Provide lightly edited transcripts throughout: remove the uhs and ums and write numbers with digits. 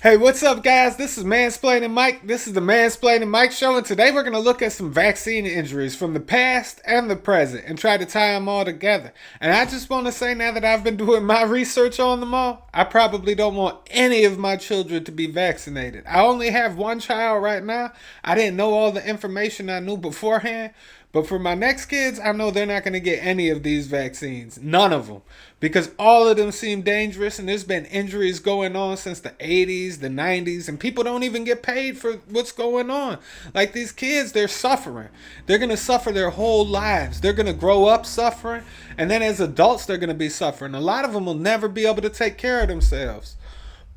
Hey, what's up, guys? This is Mansplaining Mike. This is the Mansplaining Mike Show, and today we're going to look at some vaccine injuries from the past and the present and try to tie them all together. And I just want to say, now that I've been doing my research on them all, I probably don't want any of my children to be vaccinated. I only have one child right now. I didn't know all the information I knew beforehand. But for my next kids, I know they're not going to get any of these vaccines. None of them. Because all of them seem dangerous, and there's been injuries going on since the 80s, the 90s, and people don't even get paid for what's going on. Like, these kids, they're suffering. They're going to suffer their whole lives. They're going to grow up suffering, and then as adults, they're going to be suffering. A lot of them will never be able to take care of themselves.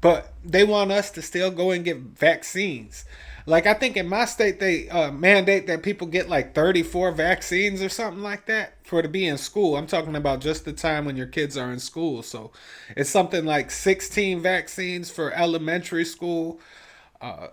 But they want us to still go and get vaccines. Like, I think in my state, they mandate that people get like 34 vaccines or something like that for to be in school. I'm talking about just the time when your kids are in school. So it's something like 16 vaccines for elementary school,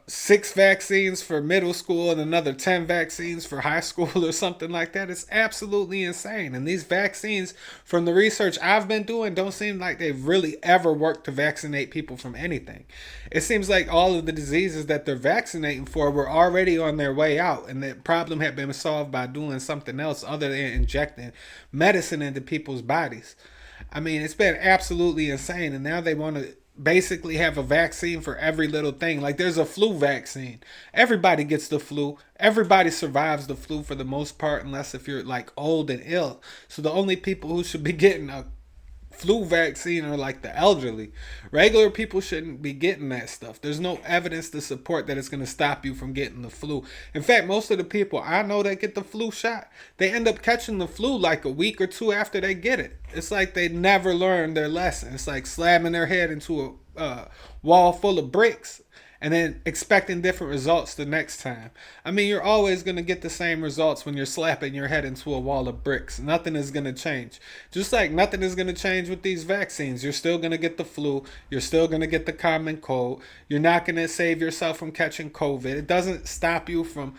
6 vaccines for middle school, and another 10 vaccines for high school or something like that. It's absolutely insane. And these vaccines, from the research I've been doing, don't seem like they've really ever worked to vaccinate people from anything. It seems like all of the diseases that they're vaccinating for were already on their way out, and the problem had been solved by doing something else other than injecting medicine into people's bodies. I mean, it's been absolutely insane, and now they want to basically have a vaccine for every little thing. Like, there's a flu vaccine. Everybody gets the flu. Everybody survives the flu for the most part, unless if you're like old and ill. So the only people who should be getting a flu vaccine are like the elderly. Regular people shouldn't be getting that stuff. There's no evidence to support that it's going to stop you from getting the flu. In fact, most of the people I know that get the flu shot, they end up catching the flu like a week or two after they get it. It's like they never learned their lesson. It's like slamming their head into a wall full of bricks and then expecting different results the next time. I mean, you're always going to get the same results when you're slapping your head into a wall of bricks. Nothing is going to change. Just like nothing is going to change with these vaccines. You're still going to get the flu. You're still going to get the common cold. You're not going to save yourself from catching COVID. It doesn't stop you from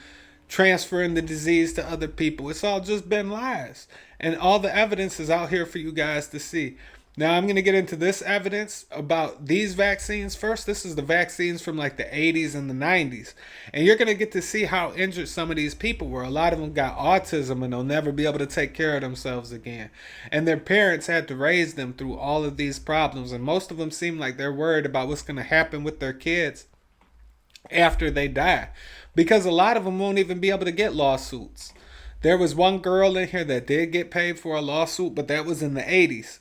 transferring the disease to other people. It's all just been lies. And all the evidence is out here for you guys to see. Now, I'm going to get into this evidence about these vaccines first. This is the vaccines from like the 80s and the 90s. And you're going to get to see how injured some of these people were. A lot of them got autism and they'll never be able to take care of themselves again. And their parents had to raise them through all of these problems. And most of them seem like they're worried about what's going to happen with their kids after they die. Because a lot of them won't even be able to get lawsuits. There was one girl in here that did get paid for a lawsuit, but that was in the 80s.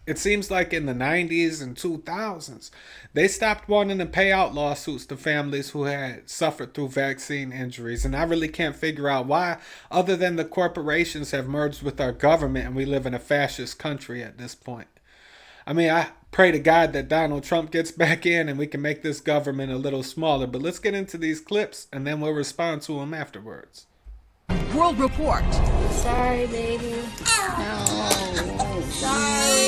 It seems like in the 90s and 2000s, they stopped wanting to pay out lawsuits to families who had suffered through vaccine injuries. And I really can't figure out why, other than the corporations have merged with our government and we live in a fascist country at this point. I mean, I pray to God that Donald Trump gets back in and we can make this government a little smaller. But let's get into these clips and then we'll respond to them afterwards. World Report. Sorry, baby. No. Sorry.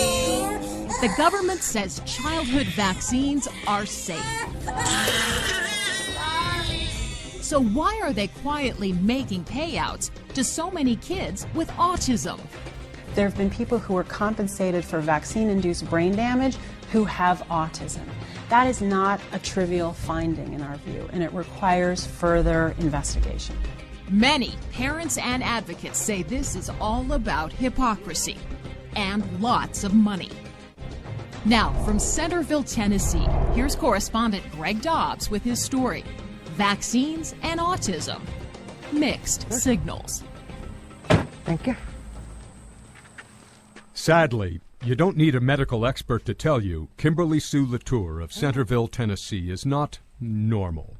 The government says childhood vaccines are safe. So why are they quietly making payouts to so many kids with autism? There have been people who are compensated for vaccine-induced brain damage who have autism. That is not a trivial finding in our view, and it requires further investigation. Many parents and advocates say this is all about hypocrisy and lots of money. Now, from Centerville, Tennessee, here's correspondent Greg Dobbs with his story: Vaccines and Autism, Mixed Signals. Thank you. Sadly, you don't need a medical expert to tell you Kimberly Sue Latour of Centerville, Tennessee is not normal.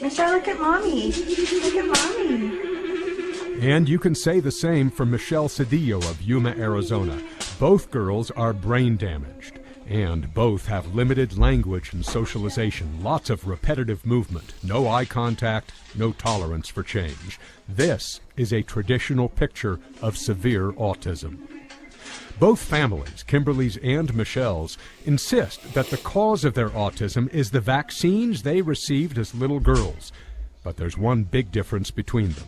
Michelle, look at mommy. Look at mommy. And you can say the same for Michelle Cedillo of Yuma, Arizona. Both girls are brain damaged, and both have limited language and socialization, lots of repetitive movement, no eye contact, no tolerance for change. This is a traditional picture of severe autism. Both families, Kimberly's and Michelle's, insist that the cause of their autism is the vaccines they received as little girls. But there's one big difference between them.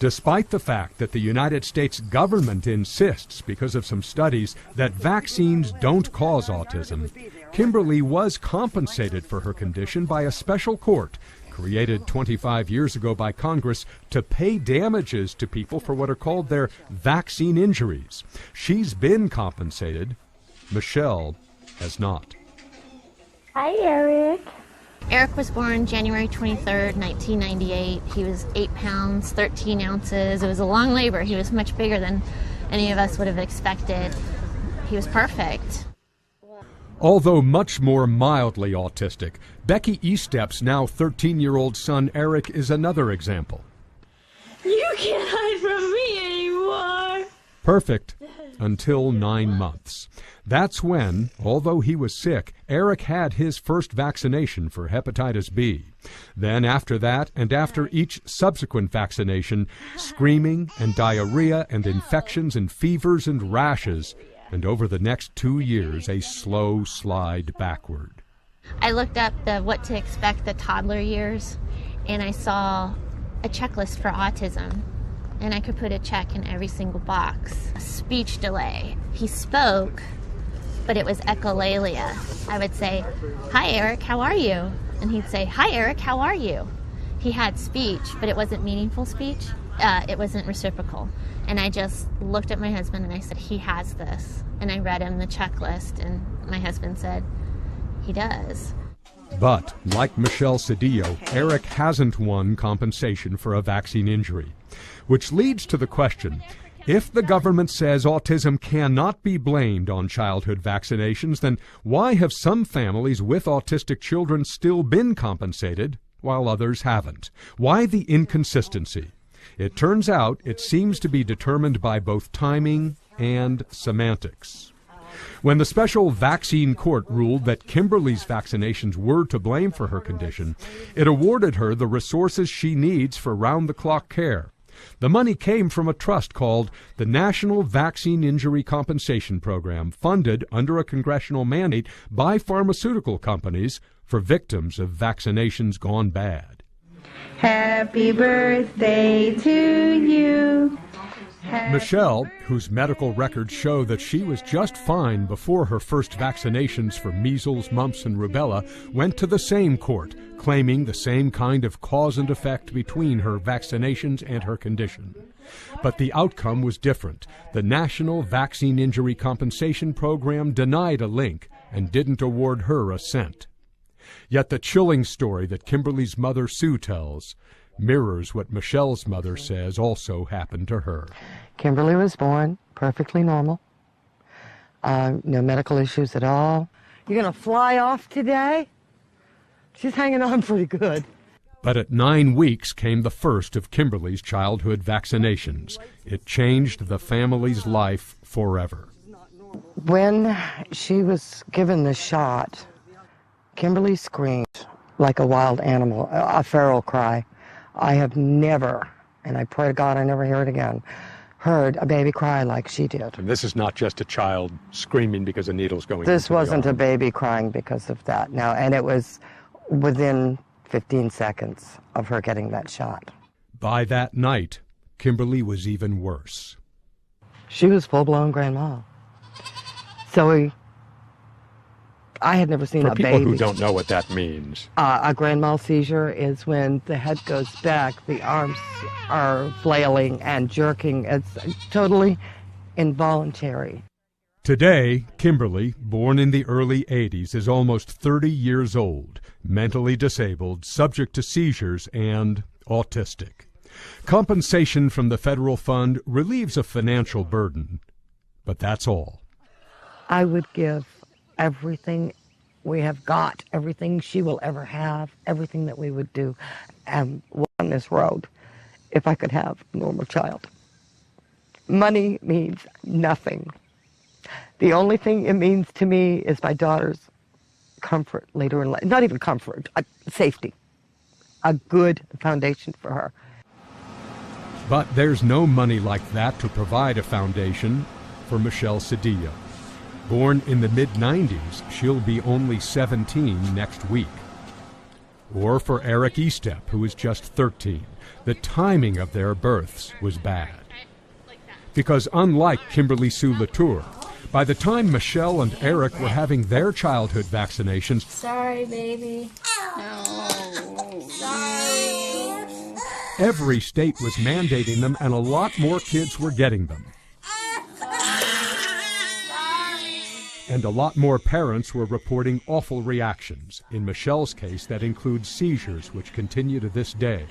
Despite the fact that the United States government insists, because of some studies, that vaccines don't cause autism, Kimberly was compensated for her condition by a special court created 25 years ago by Congress to pay damages to people for what are called their vaccine injuries. She's been compensated. Michelle has not. Hi, Eric. Eric was born January 23rd, 1998. He was 8 pounds, 13 ounces. It was a long labor. He was much bigger than any of us would have expected. He was perfect. Although much more mildly autistic, Becky Estep's now 13-year-old son Eric is another example. You can't hide from me anymore. Perfect until 9 months. That's when, although he was sick, Eric had his first vaccination for hepatitis B. Then after that, and after each subsequent vaccination, screaming and diarrhea and infections and fevers and rashes, and over the next 2 years, a slow slide backward. I looked up the what to expect the toddler years, and I saw a checklist for autism, and I could put a check in every single box. A speech delay. He spoke, but it was echolalia. I would say, "Hi, Eric, how are you?" And he'd say, "Hi, Eric, how are you?" He had speech, but it wasn't meaningful speech. It wasn't reciprocal. And I just looked at my husband and I said, "He has this." And I read him the checklist, and my husband said, "He does." But, like Michelle Cedillo, Eric hasn't won compensation for a vaccine injury. Which leads to the question, if the government says autism cannot be blamed on childhood vaccinations, then why have some families with autistic children still been compensated while others haven't? Why the inconsistency? It turns out it seems to be determined by both timing and semantics. When the special vaccine court ruled that Kimberly's vaccinations were to blame for her condition, it awarded her the resources she needs for round-the-clock care. The money came from a trust called the National Vaccine Injury Compensation Program, funded under a congressional mandate by pharmaceutical companies for victims of vaccinations gone bad. Happy birthday to you. Michelle, whose medical records show that she was just fine before her first vaccinations for measles, mumps, and rubella, went to the same court, claiming the same kind of cause and effect between her vaccinations and her condition. But the outcome was different. The National Vaccine Injury Compensation Program denied a link and didn't award her a cent. Yet the chilling story that Kimberly's mother, Sue, tells mirrors what Michelle's mother says also happened to her. Kimberly was born perfectly normal. No medical issues at all. You're going to fly off today? She's hanging on pretty good. But at 9 weeks came the first of Kimberly's childhood vaccinations. It changed the family's life forever. When she was given the shot, Kimberly screamed like a wild animal, a feral cry. I have never, and I pray to God I never hear it again, heard a baby cry like she did. And this is not just a child screaming because a needle's going into This the wasn't arm. a baby crying because of that. No, and it was within 15 seconds of her getting that shot. By that night, Kimberly was even worse. She was full-blown grandma. So I had never seen For a people baby. who don't know what that means. A grand mal seizure is when the head goes back, the arms are flailing and jerking. It's totally involuntary. Today, Kimberly, born in the early 80s, is almost 30 years old, mentally disabled, subject to seizures, and autistic. Compensation from the federal fund relieves a financial burden, but that's all. I would give everything we have got, everything she will ever have, everything that we would do on this road if I could have a normal child. Money means nothing. The only thing it means to me is my daughter's comfort later in life. Not even comfort, safety. A good foundation for her. But there's no money like that to provide a foundation for Michelle Cedillo. Born in the mid-90s, she'll be only 17 next week. Or for Eric Estep, who is just 13. The timing of their births was bad. Because unlike Kimberly Sue Latour, By the time Michelle and Eric were having their childhood vaccinations, Sorry, baby. every state was mandating them and a lot more kids were getting them. And a lot more parents were reporting awful reactions. In Michelle's case, that includes seizures, which continue to this day.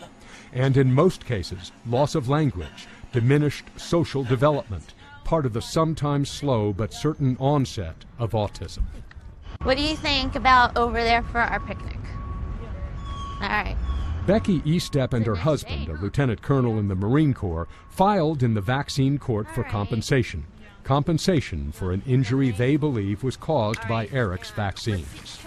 And in most cases, loss of language, diminished social development, part of the sometimes slow but certain onset of autism. What do you think about over there for our picnic? All right. Becky Estep and her husband, a lieutenant colonel in the Marine Corps, filed in the vaccine court for compensation. Compensation for an injury they believe was caused by Eric's vaccines.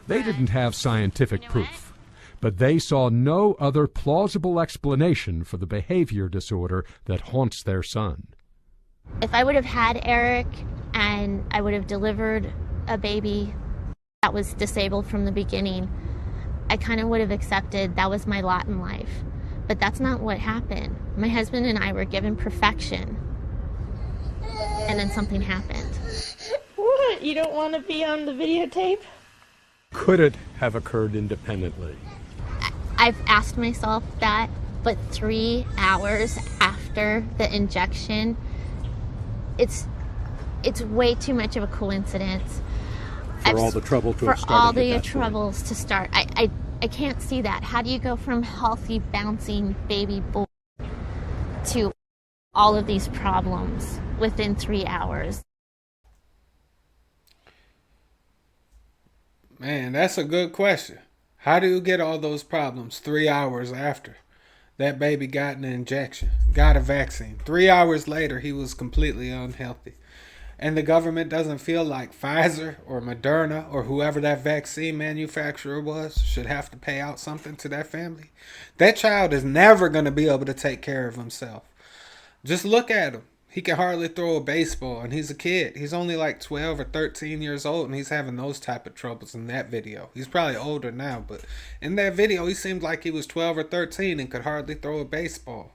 They didn't have scientific proof, but they saw no other plausible explanation for the behavior disorder that haunts their son. If I would have had Eric and I would have delivered a baby that was disabled from the beginning, I kind of would have accepted that was my lot in life. But that's not what happened. My husband and I were given perfection. And then something happened. What? You don't want to be on the videotape? Could it have occurred independently? I've asked myself that, but 3 hours after the injection, it's way too much of a coincidence. For all the trouble to have started. For all the at that troubles to start. I can't see that. How do you go from healthy, bouncing baby boy to all of these problems within 3 hours? Man, that's a good question. How do you get all those problems 3 hours after that baby got an injection, got a vaccine? 3 hours later, he was completely unhealthy. And the government doesn't feel like Pfizer or Moderna or whoever that vaccine manufacturer was should have to pay out something to that family. That child is never going to be able to take care of himself. Just look at him. He can hardly throw a baseball, and he's a kid. He's only like 12 or 13 years old, and he's having those type of troubles in that video. He's probably older now, but in that video, he seemed like he was 12 or 13 and could hardly throw a baseball.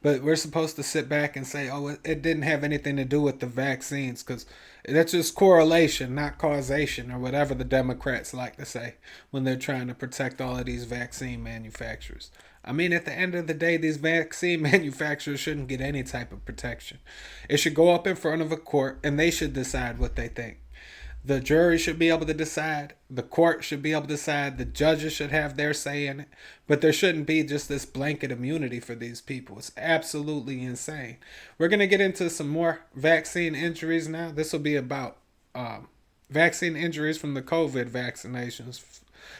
But we're supposed to sit back and say, oh, it didn't have anything to do with the vaccines, because that's just correlation, not causation, or whatever the Democrats like to say when they're trying to protect all of these vaccine manufacturers. I mean, at the end of the day, these vaccine manufacturers shouldn't get any type of protection. It should go up in front of a court, and they should decide what they think. The jury should be able to decide. The court should be able to decide. The judges should have their say in it. But there shouldn't be just this blanket immunity for these people. It's absolutely insane. We're going to get into some more vaccine injuries now. This will be about vaccine injuries from the COVID vaccinations.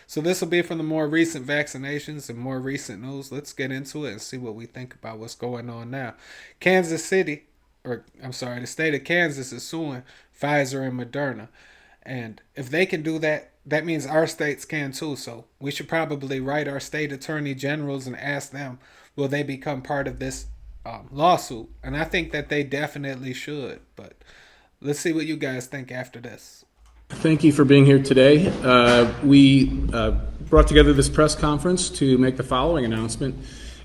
So this will be from the more recent vaccinations and more recent news. Let's get into it and see what we think about what's going on now. The state of Kansas is suing Pfizer and Moderna. And if they can do that, that means our states can too. So we should probably write our state attorney generals and ask them, will they become part of this lawsuit? And I think that they definitely should. But let's see what you guys think after this. Thank you for being here today. We brought together this press conference to make the following announcement,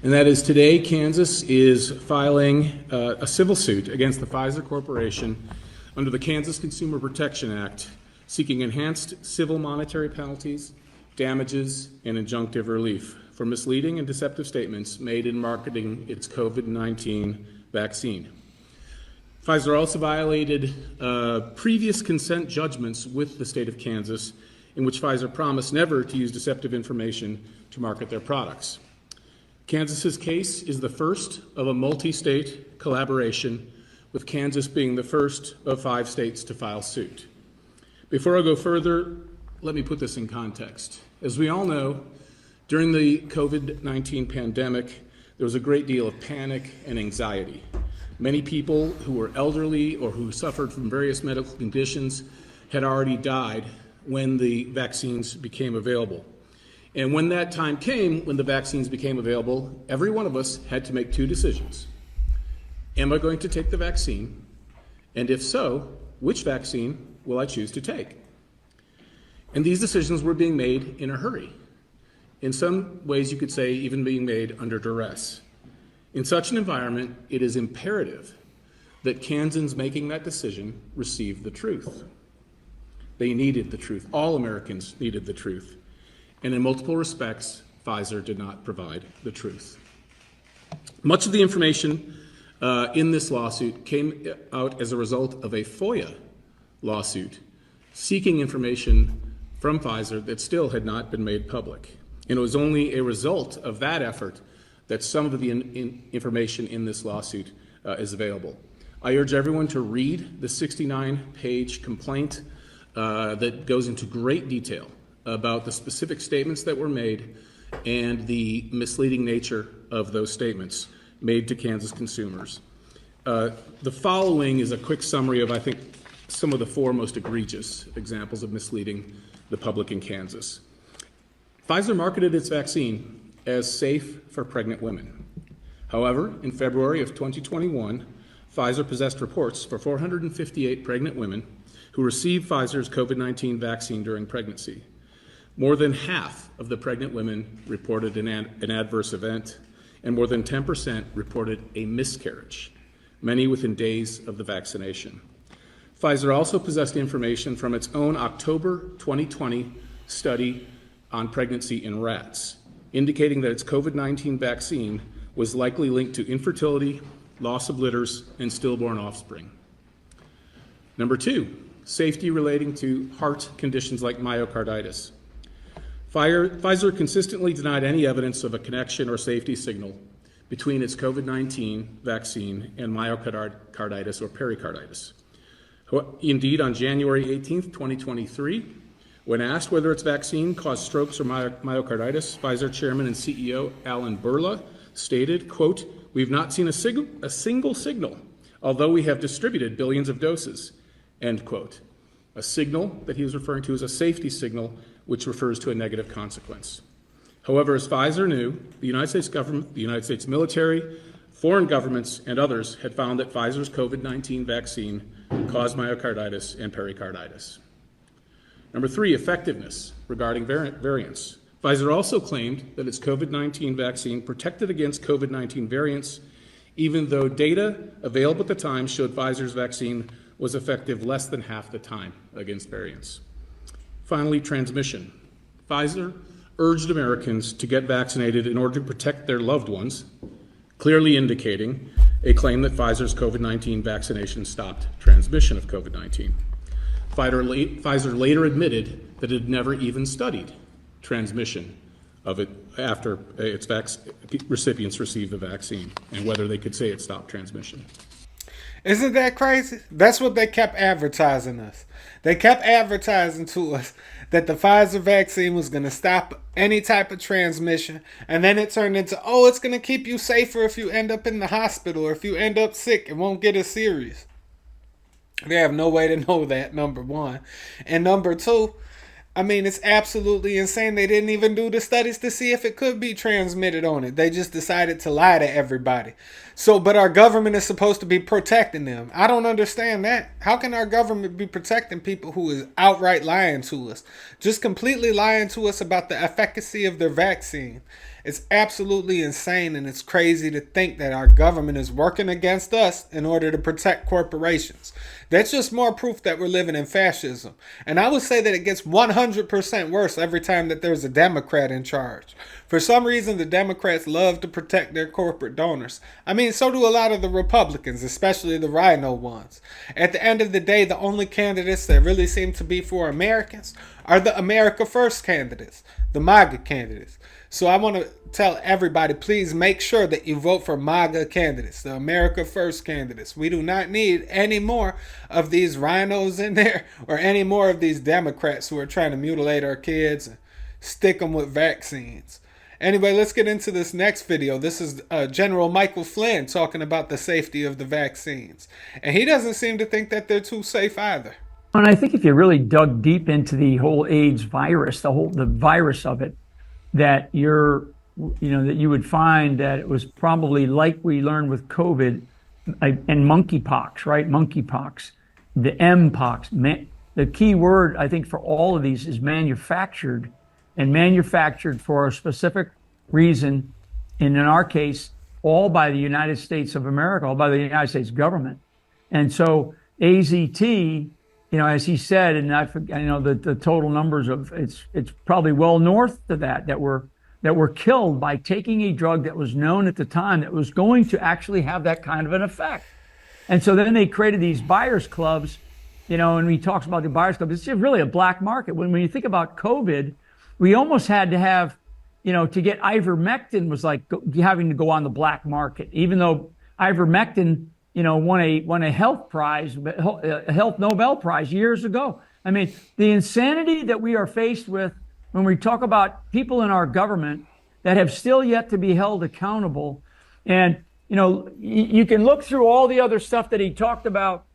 and that is today Kansas is filing a civil suit against the Pfizer Corporation under the Kansas Consumer Protection Act, seeking enhanced civil monetary penalties, damages, and injunctive relief for misleading and deceptive statements made in marketing its COVID-19 vaccine. Pfizer also violated previous consent judgments with the state of Kansas, in which Pfizer promised never to use deceptive information to market their products. Kansas's case is the first of a multi-state collaboration, with Kansas being the first of 5 states to file suit. Before I go further, let me put this in context. As we all know, during the COVID-19 pandemic, there was a great deal of panic and anxiety. Many people who were elderly or who suffered from various medical conditions had already died when the vaccines became available. And when that time came, when the vaccines became available, every one of us had to make 2 decisions. Am I going to take the vaccine? And if so, which vaccine will I choose to take? And these decisions were being made in a hurry. In some ways, you could say even being made under duress. In such an environment, it is imperative that Kansans making that decision received the truth. They needed the truth. All Americans needed the truth. And in multiple respects, Pfizer did not provide the truth. Much of the information in this lawsuit came out as a result of a FOIA lawsuit seeking information from Pfizer that still had not been made public. And it was only a result of that effort that some of the information in this lawsuit is available. I urge everyone to read the 69-page complaint that goes into great detail about the specific statements that were made and the misleading nature of those statements made to Kansas consumers. The following is a quick summary of, I think, some of the four most egregious examples of misleading the public in Kansas. Pfizer marketed its vaccine as safe for pregnant women. However, in February of 2021, Pfizer possessed reports for 458 pregnant women who received Pfizer's COVID-19 vaccine during pregnancy. More than half of the pregnant women reported an adverse event, and more than 10% reported a miscarriage, many within days of the vaccination. Pfizer also possessed information from its own October 2020 study on pregnancy in rats, indicating that its COVID-19 vaccine was likely linked to infertility, loss of litters, and stillborn offspring. Number two, safety relating to heart conditions like myocarditis. Pfizer consistently denied any evidence of a connection or safety signal between its COVID-19 vaccine and myocarditis or pericarditis. Indeed, on January 18th, 2023, when asked whether its vaccine caused strokes or myocarditis, Pfizer chairman and CEO Alan Berla stated, quote, "We've not seen a single signal, although we have distributed billions of doses," end quote. A signal that he was referring to as a safety signal, which refers to a negative consequence. However, as Pfizer knew, the United States government, the United States military, foreign governments, and others had found that Pfizer's COVID-19 vaccine caused myocarditis and pericarditis. Number three, effectiveness regarding variants. Pfizer also claimed that its COVID-19 vaccine protected against COVID-19 variants, even though data available at the time showed Pfizer's vaccine was effective less than half the time against variants. Finally, transmission. Pfizer urged Americans to get vaccinated in order to protect their loved ones, clearly indicating a claim that Pfizer's COVID-19 vaccination stopped transmission of COVID-19. Pfizer later admitted that it had never even studied transmission of it after its recipients received the vaccine and whether they could say it stopped transmission. Isn't that crazy? That's what they kept advertising us. They kept advertising to us that the Pfizer vaccine was going to stop any type of transmission. And then it turned into, oh, it's going to keep you safer if you end up in the hospital or if you end up sick. It won't get as serious. They have no way to know that, number one. And number two, I mean, it's absolutely insane. They didn't even do the studies to see if it could be transmitted on it. They just decided to lie to everybody. So, but our government is supposed to be protecting them. I don't understand that. How can our government be protecting people who is outright lying to us? Just completely lying to us about the efficacy of their vaccine. It's absolutely insane, and it's crazy to think that our government is working against us in order to protect corporations. That's just more proof that we're living in fascism. And I would say that it gets 100% worse every time that there's a Democrat in charge. For some reason, the Democrats love to protect their corporate donors. I mean, so do a lot of the Republicans, especially the rhino ones. At the end of the day, the only candidates that really seem to be for Americans are the America First candidates, the MAGA candidates. So I want to tell everybody, please make sure that you vote for MAGA candidates, the America First candidates. We do not need any more of these rhinos in there or any more of these Democrats who are trying to mutilate our kids and stick them with vaccines. Anyway, let's get into this next video. This is General Michael Flynn talking about the safety of the vaccines. And he doesn't seem to think that they're too safe either. And I think if you really dug deep into the whole AIDS virus, the virus of it, that that you would find that it was probably like we learned with COVID and monkeypox, right? Monkeypox, the M-pox. The key word, I think, for all of these is manufactured, and manufactured for a specific reason. And in our case, all by the United States of America, all by the United States government. And so AZT, as he said, and I know the total numbers of it's probably well north of that were killed by taking a drug that was known at the time that was going to actually have that kind of an effect. And so then they created these buyers clubs, and he talks about the buyers club. It's just really a black market. When you think about COVID, we almost had to have, to get ivermectin was like having to go on the black market, even though ivermectin, won a health prize, a health Nobel Prize years ago. I mean, the insanity that we are faced with when we talk about people in our government that have still yet to be held accountable. And, you can look through all the other stuff that he talked about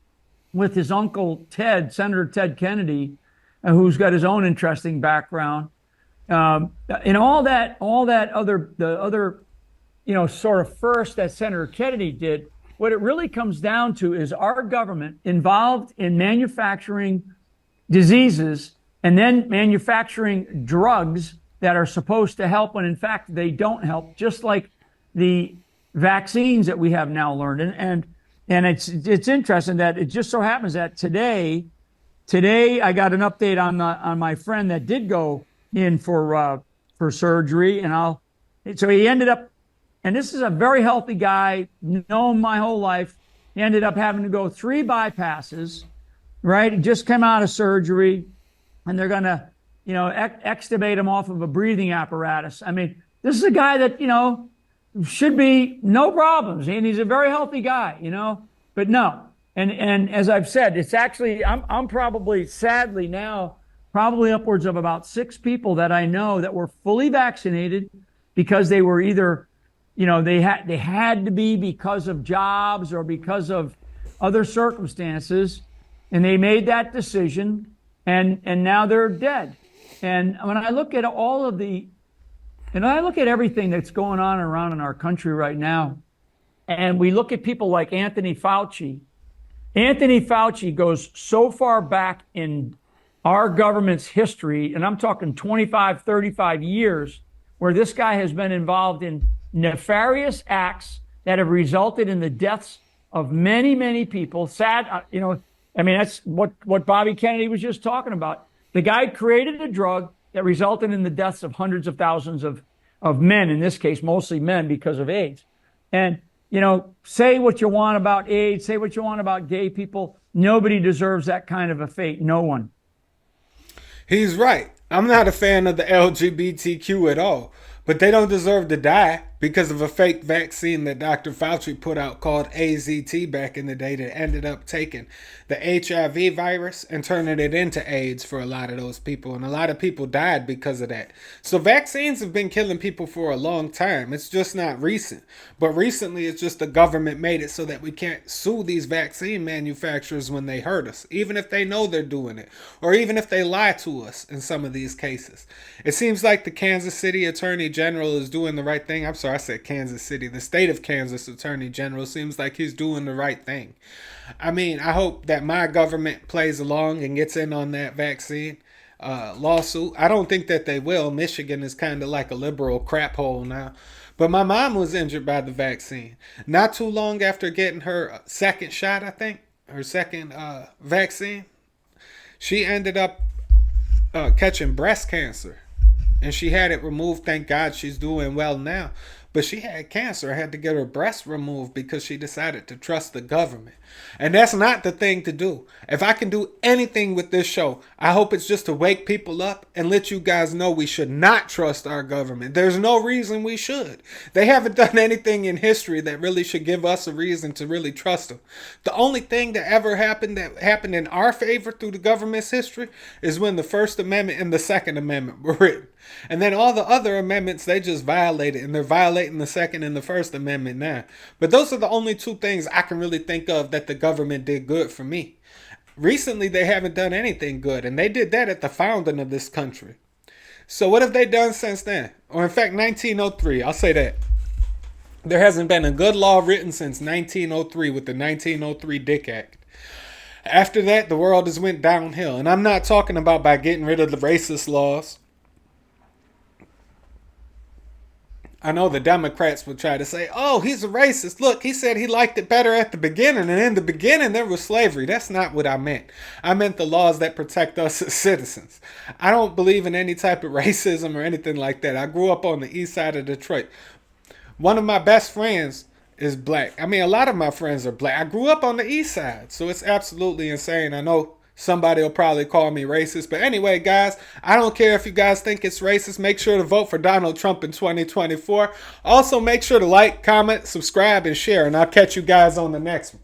with his uncle Ted, Senator Ted Kennedy, who's got his own interesting background. And all that other, sort of first that Senator Kennedy did, what it really comes down to is our government involved in manufacturing diseases and then manufacturing drugs that are supposed to help when in fact they don't help, just like the vaccines that we have now learned. And it's interesting that it just so happens that today I got an update on my friend that did go in for surgery, and so he ended up, and this is a very healthy guy, known my whole life. He ended up having to go 3 bypasses, right? He just came out of surgery, and they're going to, extubate him off of a breathing apparatus. I mean, this is a guy that, should be no problems, and he's a very healthy guy, but no. And as I've said, it's actually, I'm probably, sadly now, probably upwards of about 6 people that I know that were fully vaccinated because they were either, they had to be because of jobs or because of other circumstances, and they made that decision, and now they're dead. And when I look at I look at everything that's going on around in our country right now, and we look at people like Anthony Fauci. Anthony Fauci goes so far back in our government's history, and I'm talking 25, 35 years, where this guy has been involved in nefarious acts that have resulted in the deaths of many, many people. Sad, that's what Bobby Kennedy was just talking about. The guy created a drug that resulted in the deaths of hundreds of thousands of men, in this case, mostly men because of AIDS. And, say what you want about AIDS, say what you want about gay people. Nobody deserves that kind of a fate. No one. He's right. I'm not a fan of the LGBTQ at all, but they don't deserve to die because of a fake vaccine that Dr. Fauci put out called AZT back in the day that ended up taking the HIV virus and turning it into AIDS for a lot of those people. And a lot of people died because of that. So vaccines have been killing people for a long time. It's just not recent. But recently it's just the government made it so that we can't sue these vaccine manufacturers when they hurt us, even if they know they're doing it, or even if they lie to us in some of these cases. It seems like the Kansas City Attorney General is doing the right thing. I'm sorry, I said Kansas City. The state of Kansas Attorney General seems like he's doing the right thing. I mean, I hope that my government plays along and gets in on that vaccine lawsuit. I don't think that they will. Michigan is kind of like a liberal crap hole now. But my mom was injured by the vaccine. Not too long after getting her second shot, I think, her second vaccine, she ended up catching breast cancer. And she had it removed. Thank God she's doing well now. But she had cancer. I had to get her breast removed because she decided to trust the government. And that's not the thing to do. If I can do anything with this show, I hope it's just to wake people up and let you guys know we should not trust our government. There's no reason we should. They haven't done anything in history that really should give us a reason to really trust them. The only thing that ever happened in our favor through the government's history is when the First Amendment and the Second Amendment were written. And then all the other amendments, they just violated, and they're violating the Second and the First Amendment now. But those are the only 2 things I can really think of that the government did good for me. Recently, they haven't done anything good, and they did that at the founding of this country. So what have they done since then? Or in fact, 1903, I'll say that. There hasn't been a good law written since 1903 with the 1903 Dick Act. After that, the world has went downhill. And I'm not talking about by getting rid of the racist laws. I know the Democrats would try to say, oh, he's a racist. Look, he said he liked it better at the beginning, and in the beginning there was slavery. That's not what I meant. I meant the laws that protect us as citizens. I don't believe in any type of racism or anything like that. I grew up on the east side of Detroit. One of my best friends is black. I mean, a lot of my friends are black. I grew up on the east side, so it's absolutely insane. I know somebody will probably call me racist, but anyway, guys, I don't care if you guys think it's racist. Make sure to vote for Donald Trump in 2024. Also, make sure to like, comment, subscribe, and share, and I'll catch you guys on the next one.